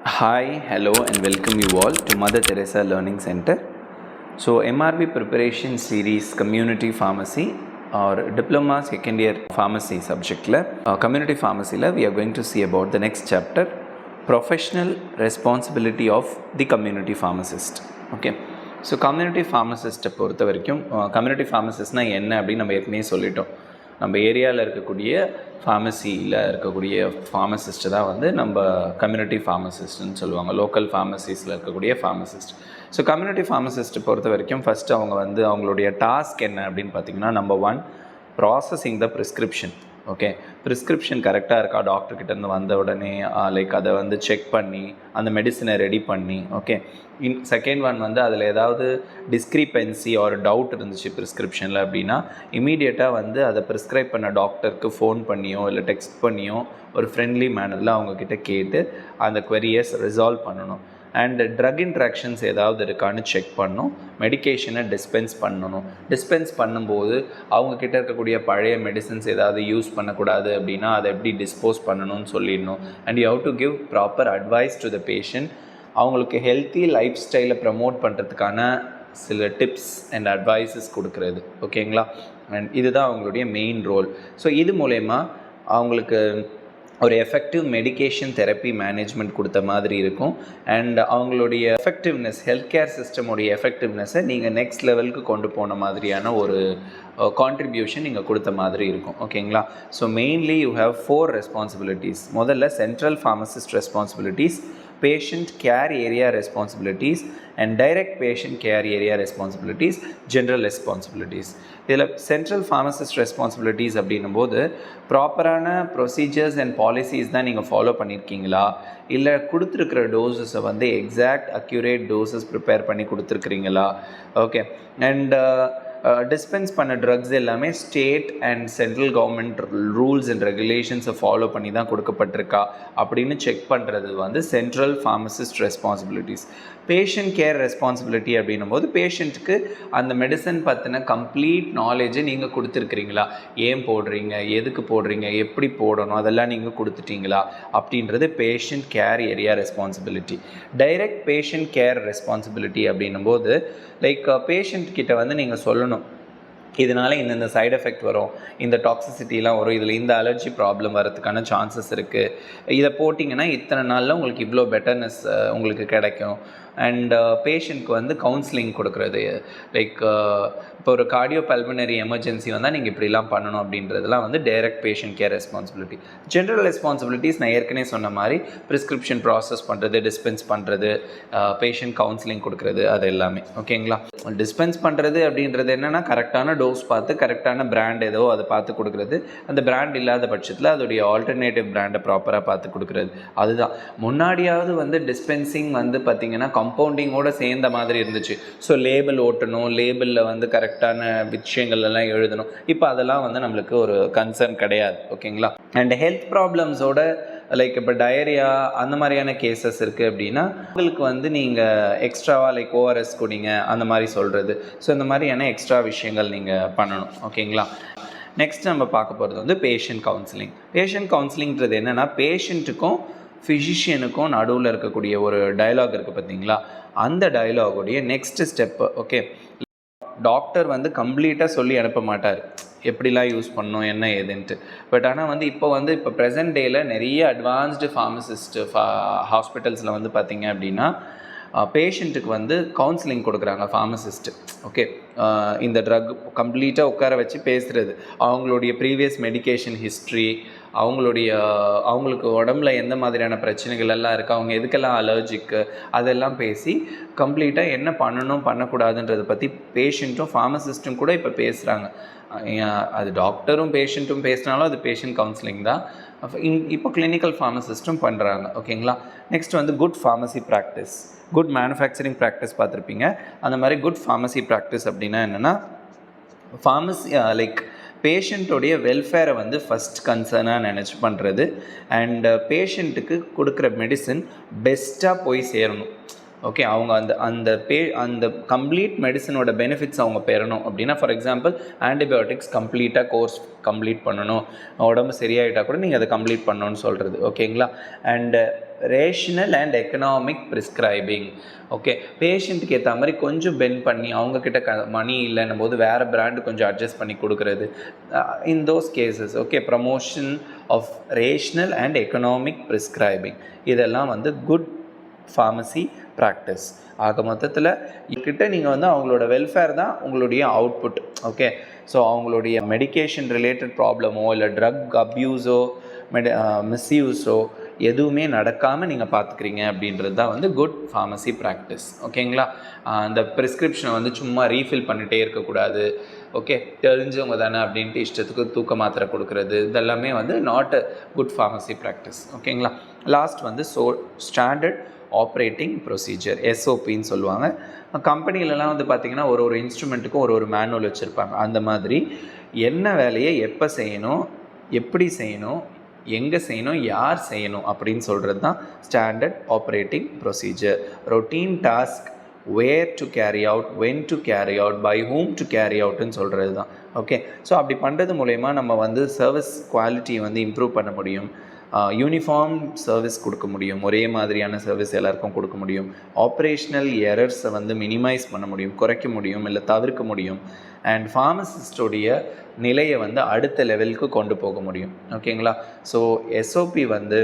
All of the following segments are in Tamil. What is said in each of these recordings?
Hi, hello, and welcome you all to Mother Teresa Learning Center. So, MRB preparation series Community Pharmacy or Diploma Second Year Pharmacy subject, Community Pharmacy, we are going to see about the next chapter, Professional Responsibility of the Community Pharmacist. Okay. So community ஃபார்மசிஸ்ட்டை பொறுத்த வரைக்கும் கம்யூனிட்டி ஃபார்மசிஸ்ட்னால் என்ன அப்படின்னு நம்ம ஏற்கனவே சொல்லிட்டோம். நம்ம ஏரியாவில் இருக்கக்கூடிய ஃபார்மசியில் இருக்கக்கூடிய ஃபார்மசிஸ்ட்டு தான் வந்து நம்ம கம்யூனிட்டி ஃபார்மசிஸ்ட்னு சொல்லுவாங்க. லோக்கல் ஃபார்மசிஸில் இருக்கக்கூடிய ஃபார்மசிஸ்ட். ஸோ கம்யூனிட்டி ஃபார்மசிஸ்ட்டை பொறுத்த வரைக்கும் ஃபஸ்ட்டு அவங்க வந்து அவங்களுடைய டாஸ்க் என்ன அப்படின்னு பார்த்திங்கன்னா, நம்பர் 1, ப்ராசஸிங் த ப்ரிஸ்கிரிப்ஷன். ஓகே, ப்ரிஸ்கிரிப்ஷன் கரெக்டாக இருக்கா, டாக்டர்கிட்டேருந்து வந்த உடனே அதை வந்து செக் பண்ணி அந்த மெடிசனை ரெடி பண்ணி, ஓகே. செகண்ட் ஒன் வந்து அதில் ஏதாவது டிஸ்க்ரிபென்சி ஒரு டவுட் இருந்துச்சு ப்ரிஸ்கிரிப்ஷனில் அப்படின்னா இமீடியட்டாக வந்து அதை ப்ரிஸ்கிரைப் பண்ண டாக்டருக்கு ஃபோன் பண்ணியோ இல்லை டெக்ஸ்ட் பண்ணியோ ஒரு ஃப்ரெண்ட்லி மேனரில் அவங்கக்கிட்ட கேட்டு அந்த குவெரியஸ் ரிசால்வ் பண்ணணும். அண்டு ட்ரக் இன்ட்ராக்ஷன்ஸ் ஏதாவது இருக்கான்னு செக் பண்ணணும். மெடிக்கேஷனை டிஸ்பென்ஸ் பண்ணணும். டிஸ்பென்ஸ் பண்ணும்போது அவங்கக்கிட்ட இருக்கக்கூடிய பழைய மெடிசன்ஸ் ஏதாவது யூஸ் பண்ணக்கூடாது அப்படின்னா அதை எப்படி டிஸ்போஸ் பண்ணணும்னு சொல்லிடணும். And you have to give proper advice to the patient. அவங்களுக்கு ஹெல்த்தி லைஃப் ஸ்டைலை ப்ரமோட் பண்ணுறதுக்கான சில டிப்ஸ் அண்ட் அட்வைஸஸ் கொடுக்குறது. ஓகேங்களா? அண்ட் இதுதான் அவங்களுடைய மெயின் ரோல். ஸோ இது மூலயமா அவங்களுக்கு ஒரு எஃபெக்டிவ் மெடிக்கேஷன் தெரப்பி மேனேஜ்மெண்ட் கொடுத்த மாதிரி இருக்கும். அண்ட் அவங்களுடைய எஃபெக்டிவ்னஸ், ஹெல்த் கேர் சிஸ்டமுடைய எஃபெக்டிவ்னஸை நீங்கள் நெக்ஸ்ட் லெவலுக்கு கொண்டு போன மாதிரியான ஒரு கான்ட்ரிபியூஷன் நீங்கள் கொடுத்த மாதிரி இருக்கும். ஓகேங்களா? So mainly you have 4 responsibilities. முதல்ல central pharmacist responsibilities, patient care area responsibilities and direct patient care area responsibilities, general responsibilities. இதில் சென்ட்ரல் ஃபார்மசிஸ்ட் ரெஸ்பான்சிபிலிட்டிஸ் அப்படின்னும் போது ப்ராப்பரான ப்ரொசீஜர்ஸ் அண்ட் பாலிசிஸ் தான் நீங்கள் ஃபாலோ பண்ணியிருக்கீங்களா, இல்லை கொடுத்துருக்கிற டோஸஸை வந்து எக்ஸாக்ட் அக்யூரேட் டோஸஸ் ப்ரிப்பேர் பண்ணி கொடுத்துருக்குறீங்களா, ஓகே. அண்ட் டிஸ்பென்ஸ் பண்ண ட்ரக்ஸ் எல்லாமே state and central government rules and ரெகுலேஷன்ஸை ஃபாலோ பண்ணி தான் கொடுக்கப்பட்டிருக்கா அப்படின்னு செக் பண்ணுறது வந்து central pharmacist responsibilities. Patient care responsibility அப்படின்னும் போது பேஷண்ட்டுக்கு அந்த மெடிசன் பற்றின கம்ப்ளீட் நாலேஜை நீங்கள் கொடுத்துருக்குறீங்களா, ஏன் போடுறீங்க, எதுக்கு போடுறீங்க, எப்படி போடணும், அதெல்லாம் நீங்கள் கொடுத்துட்டீங்களா அப்படின்றது patient care area responsibility. Direct patient care responsibility அப்படின்னும் போது லைக் பேஷண்ட் கிட்ட வந்து நீங்கள் சொல்லணும், இதனால் இந்த சைடு எஃபெக்ட் வரும், இந்த டாக்ஸிசிட்டிலாம் வரும், இதில் இந்த அலர்ஜி ப்ராப்ளம் வரதுக்கான சான்சஸ் இருக்குது, இதை போட்டிங்கன்னா இத்தனை நாளில் உங்களுக்கு இவ்வளோ பெட்டர்னஸ் உங்களுக்கு கிடைக்கும். அண்ட் பேஷண்ட்க்கு வந்து கவுன்சிலிங் கொடுக்குறது, லைக் இப்போ ஒரு கார்டியோ பல்மனரி எமர்ஜென்சி வந்தால் நீங்கள் இப்படிலாம் பண்ணணும் அப்படின்றதுலாம் வந்து direct patient care responsibility. General responsibilities நான் ஏற்கனவே சொன்ன மாதிரி ப்ரிஸ்கிரிப்ஷன் ப்ராசஸ் பண்ணுறது, டிஸ்பென்ஸ் பண்ணுறது, பேஷண்ட் கவுன்சிலிங் கொடுக்குறது, அது எல்லாமே. ஓகேங்களா? டிஸ்பென்ஸ் பண்ணுறது அப்படின்றது என்னென்னா கரெக்டான டோஸ் பார்த்து கரெக்டான பிராண்ட் ஏதோ அதை பார்த்து கொடுக்குறது, அந்த பிராண்ட் இல்லாத பட்சத்தில் அதோடைய ஆல்டர்னேட்டிவ் பிராண்டை ப்ராப்பராக பார்த்து கொடுக்குறது, அதுதான். முன்னாடியாவது வந்து டிஸ்பென்சிங் வந்து பார்த்திங்கன்னா கம்பவுண்டிங்கோடு சேர்ந்த மாதிரி இருந்துச்சு. ஸோ லேபிள் ஓட்டணும், லேபிளில் வந்து கரெக்டான விஷயங்கள் எல்லாம் எழுதணும். இப்போ அதெல்லாம் வந்து நம்மளுக்கு ஒரு கன்சர்ன் கிடையாது. ஓகேங்களா? அண்ட் ஹெல்த் ப்ராப்ளம்ஸோட லைக் இப்போ டயரியா அந்த மாதிரியான கேசஸ் இருக்குது அப்படின்னா உங்களுக்கு வந்து நீங்கள் எக்ஸ்ட்ராவாக லைக் ஓஆர்எஸ் குடிங்க அந்த மாதிரி சொல்கிறது. ஸோ இந்த மாதிரியான எக்ஸ்ட்ரா விஷயங்கள் நீங்கள் பண்ணணும். ஓகேங்களா? நெக்ஸ்ட் நம்ம பார்க்க போகிறது வந்து பேஷண்ட் கவுன்சிலிங். பேஷண்ட் கவுன்சிலிங்கிறது என்னென்னா பேஷண்ட்டுக்கும் ஃபிசிஷியனுக்கும் நடுவில் இருக்கக்கூடிய ஒரு டயலாக் இருக்குது பார்த்தீங்களா, அந்த டயலாகுடைய நெக்ஸ்ட் ஸ்டெப்பு. ஓகே, டாக்டர் வந்து கம்ப்ளீட்டாக சொல்லி அனுப்ப மாட்டார் எப்படிலாம் யூஸ் பண்ணணும் என்ன ஏதுன்ட்டு. பட் ஆனால் வந்து இப்போ ப்ரெசன்ட் டேயில் நிறைய அட்வான்ஸ்டு ஃபார்மசிஸ்ட்டு ஹாஸ்பிட்டல்ஸில் வந்து பார்த்திங்க அப்படின்னா பேஷண்ட்டுக்கு வந்து கவுன்சிலிங் கொடுக்குறாங்க ஃபார்மசிஸ்ட்டு. ஓகே, இந்த ட்ரக் கம்ப்ளீட்டாக உட்கார வச்சு பேசுகிறது, அவங்களுடைய ப்ரீவியஸ் மெடிக்கேஷன் ஹிஸ்ட்ரி, அவங்களுக்கு உடம்புல எந்த மாதிரியான பிரச்சனைகள் எல்லாம் இருக்குது, அவங்க எதுக்கெல்லாம் அலர்ஜிக்கு, அதெல்லாம் பேசி கம்ப்ளீட்டாக என்ன பண்ணணும் பண்ணக்கூடாதுன்றதை பற்றி பேஷண்ட்டும் ஃபார்மசிஸ்ட்டும் கூட இப்போ பேசுகிறாங்க. அது டாக்டரும் பேஷண்ட்டும் பேசினாலும் அது பேஷண்ட் கவுன்சிலிங் தான். இப்போ கிளினிக்கல் ஃபார்மசிஸ்ட்டும் பண்ணுறாங்க. ஓகேங்களா? நெக்ஸ்ட் வந்து good pharmacy practice, good manufacturing practice பார்த்துருப்பீங்க. அந்த மாதிரி குட் ஃபார்மசி ப்ராக்டிஸ் அப்படின்னா என்னென்னா ஃபார்மசி லைக் பேஷண்ட்டோடைய வெல்ஃபேரை வந்து ஃபஸ்ட் கன்சர்னாக நினச்சி பண்ணுறது. அண்ட் பேஷண்ட்டுக்கு கொடுக்குற மெடிசன் பெஸ்ட்டாக போய் சேரணும். ஓகே, அவங்க அந்த கம்ப்ளீட் மெடிசனோட பெனிஃபிட்ஸ் அவங்க பெறணும் அப்படின்னா, ஃபார் எக்ஸாம்பிள் ஆன்டிபயோட்டிக்ஸ் கம்ப்ளீட்டாக கோர்ஸ் கம்ப்ளீட் பண்ணணும், உடம்பு சரியாயிட்டால் கூட நீங்கள் அதை கம்ப்ளீட் பண்ணணும்னு சொல்கிறது. ஓகேங்களா. And rational and economic prescribing. Okay, பேஷண்ட்டுக்கு ஏற்ற மாதிரி கொஞ்சம் பெண்ட் பண்ணி அவங்கக்கிட்ட மணி இல்லைன்னும் போது வேறு பிராண்டு கொஞ்சம் அட்ஜஸ்ட் பண்ணி கொடுக்குறது. In those cases okay, promotion of rational and economic prescribing, இதெல்லாம் வந்து குட் ஃபார்மசி ப்ராக்டிஸ். ஆக மொத்தத்தில் கிட்ட நீங்கள் வந்து அவங்களோட வெல்ஃபேர் தான் உங்களுடைய அவுட்புட். ஓகே, ஸோ அவங்களுடைய மெடிக்கேஷன் ரிலேட்டட் ப்ராப்ளமோ இல்லை ட்ரக் அப்யூஸோ மிஸ்யூஸோ எதுவுமே நடக்காமல் நீங்கள் பார்த்துக்கிறீங்க அப்படின்றது தான் வந்து குட் ஃபார்மசி ப்ராக்டிஸ். ஓகேங்களா. அந்த ப்ரிஸ்கிரிப்ஷனை வந்து சும்மா ரீஃபில் பண்ணிகிட்டே இருக்கக்கூடாது. ஓகே, தெரிஞ்சவங்க தானே அப்படின்ட்டு இஷ்டத்துக்கு தூக்க மாத்திரை கொடுக்குறது, இதெல்லாமே வந்து not a good pharmacy practice. ஓகேங்களா. லாஸ்ட் வந்து ஸ்டாண்டர்ட் ஆப்ரேட்டிங் ப்ரொசீஜர், எஸ்ஓபின்னு சொல்லுவாங்க. கம்பெனிலலாம் வந்து பார்த்திங்கன்னா ஒரு இன்ஸ்ட்ருமெண்ட்டுக்கும் ஒரு மேனுவல் வச்சுருப்பாங்க. அந்த மாதிரி என்ன வேலையை எப்போ செய்யணும், எப்படி செய்யணும், எங்கே செய்யணும், யார் செய்யணும் அப்படின்னு சொல்கிறது தான் standard operating procedure. Routine task, where to carry out, when to carry out, by whom to carry அவுட்னு சொல்கிறது தான். ஓகே, ஸோ அப்படி பண்ணுறது மூலயமா நம்ம வந்து சர்வீஸ் குவாலிட்டியை வந்து இம்ப்ரூவ் பண்ண முடியும், யூனிஃபார்ம் சர்வீஸ் கொடுக்க முடியும், ஒரே மாதிரியான சர்வீஸ் எல்லாருக்கும் கொடுக்க முடியும், ஆப்ரேஷ்னல் எரர்ஸை வந்து மினிமைஸ் பண்ண முடியும், குறைக்க முடியும், இல்லை தவிர்க்க முடியும், அண்ட் ஃபார்மசிஸ்டோடைய நிலையை வந்து அடுத்த லெவலுக்கு கொண்டு போக முடியும். ஓகேங்களா. ஸோ எஸ்ஓபி வந்து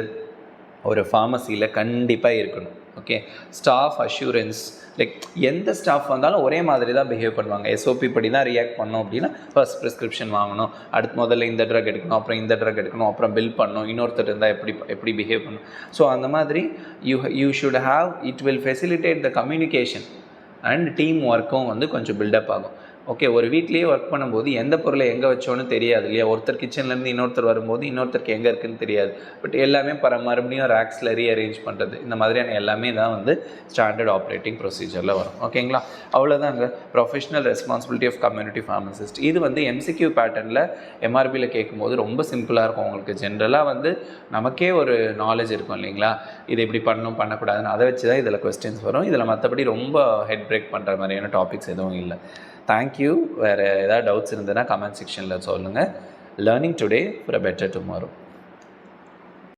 ஒரு ஃபார்மசியில் கண்டிப்பாக இருக்கணும். ஓகே, ஸ்டாஃப் அஷூரன்ஸ், லைக் எந்த ஸ்டாஃப் வந்தாலும் ஒரே மாதிரி தான் பிஹேவ் பண்ணுவாங்க. எஸ்ஓபி படி தான் ரியாக்ட் பண்ணோம் அப்படின்னா, ஃபர்ஸ்ட் ப்ரிஸ்கிரிப்ஷன் வாங்கணும், அடுத்து முதல்ல இந்த ட்ரக் எடுக்கணும், அப்புறம் இந்த ட்ரக் எடுக்கணும், அப்புறம் பில் பண்ணணும், இன்னொருத்தர் இருந்தால் எப்படி பிஹேவ் பண்ணணும். ஸோ அந்த மாதிரி you should have, it will facilitate the communication and team ஒர்க்கும் வந்து கொஞ்சம் பில்டப் ஆகும். ஓகே, ஒரு வீட்லேயே ஒர்க் பண்ணும்போது எந்த பொருளை எங்கே வச்சோன்னு தெரியாது இல்லையா. ஒருத்தர் கிச்சன்லேருந்து இன்னொருத்தர் வரும்போது இன்னொருத்தருக்கு எங்கே இருக்குதுன்னு தெரியாது. பட் எல்லாமே மறுபடியும் ரேக்ஸில் ரீஅரேஞ்ச் பண்ணுறது, இந்த மாதிரியான எல்லாமே தான் வந்து ஸ்டாண்டர்ட் ஆப்ரேட்டிங் ப்ரொசீஜரில் வரும். ஓகேங்களா. அவ்வளோதாங்க professional responsibility of community pharmacist. இது வந்து எம்சிக்யூ பேட்டர்னில் எம்ஆர்பியில் கேட்கும்போது ரொம்ப சிம்பிளாக இருக்கும். உங்களுக்கு ஜென்ரலாக வந்து நமக்கே ஒரு நாலேஜ் இருக்கும் இல்லைங்களா, இது இப்படி பண்ணணும் பண்ணக்கூடாதுன்னு, அதை வச்சு தான் இதில் கொஸ்டின்ஸ் வரும். இதில் மற்றபடி ரொம்ப ஹெட் பிரேக் பண்ணுற மாதிரியான டாபிக்ஸ் எதுவும் இல்லை. தேங்க்யூ. வேறு ஏதாவது டவுட்ஸ் இருந்ததுன்னா கமெண்ட் செக்ஷனில் சொல்லுங்கள். Learning today for a better tomorrow.